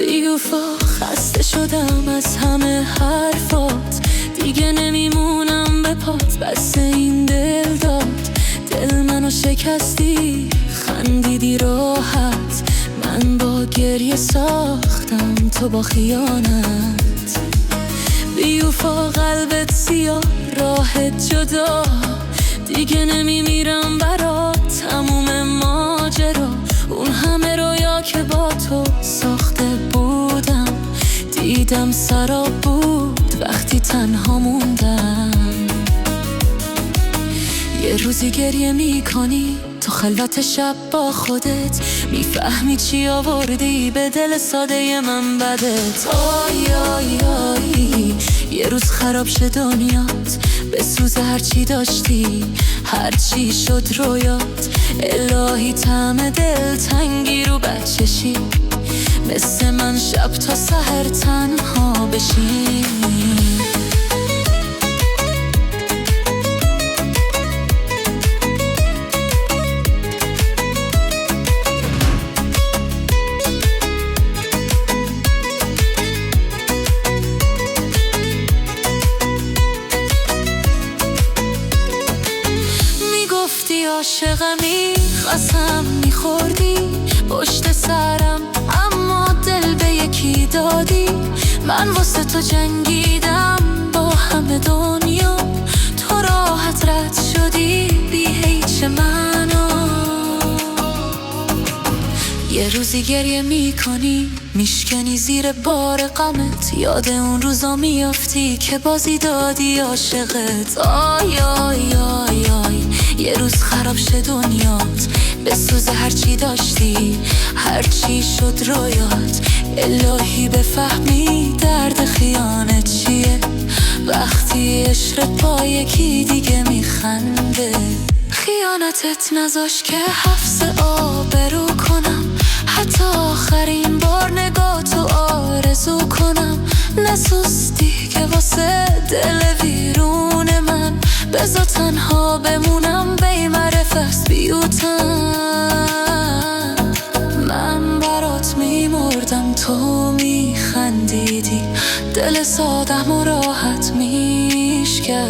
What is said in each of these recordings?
بیوفا خسته شدم از همه حرفات، دیگه نمیمونم به پات، بس این دل داد. دل منو شکستی، خندیدی راحت، من با گریه ساختم تو با خیانت. بیوفا قلبت سیاه، راحت جدا، دیگه نمیمیرم برات، تموم ماجرا. اون همه رویا که با تو ساخته بودم، دیدم سراب بود وقتی تنها موندم. یه روزی گریه میکنی تو خلوت شب با خودت، میفهمی چی آوردی به دل ساده من بدت. آی آی آی یه روز خراب شه دنیات، به سوز هرچی داشتی، هرچی شد رویات. الهی طعم دل تنگی رو بچشی، مثل من شب تا سحر تنها بشی. میگفتی عاشقمی، قسم میخوردی پشت سرم، اما دل به یکی دادی. من واسه تو جنگیدم با همه دنیا، تو راحت رد شدی بی هیچ منو. یه روزی گریه میکنی، میشکنی زیر بار غمت، یاد اون روزا میافتی که بازی دادی عاشقت. آی آی آی آی یه روز خراب شه دنیات، به سوز هرچی داشتی، هرچی شد رویات. الهی بفهمی درد خیانت چیه، وقتی عشقت با یکی دیگه میخنده. خیانتت نذاش که حفظ آبرو کنم، حتی آخرین بار نگاه تو آرزو کنم. نسوستی که واسه دل ویرون من، بذار تنها بمونم بی معرفت بیوتم. من برات میمردم تو میخندیدی، دل سادم و راحت میشکستی.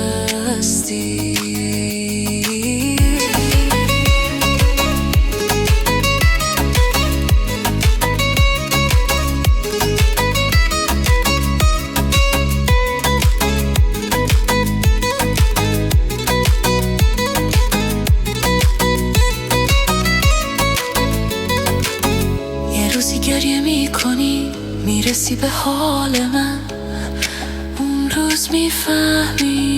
گریه میکنی میرسی به حال من، اون روز میفهمی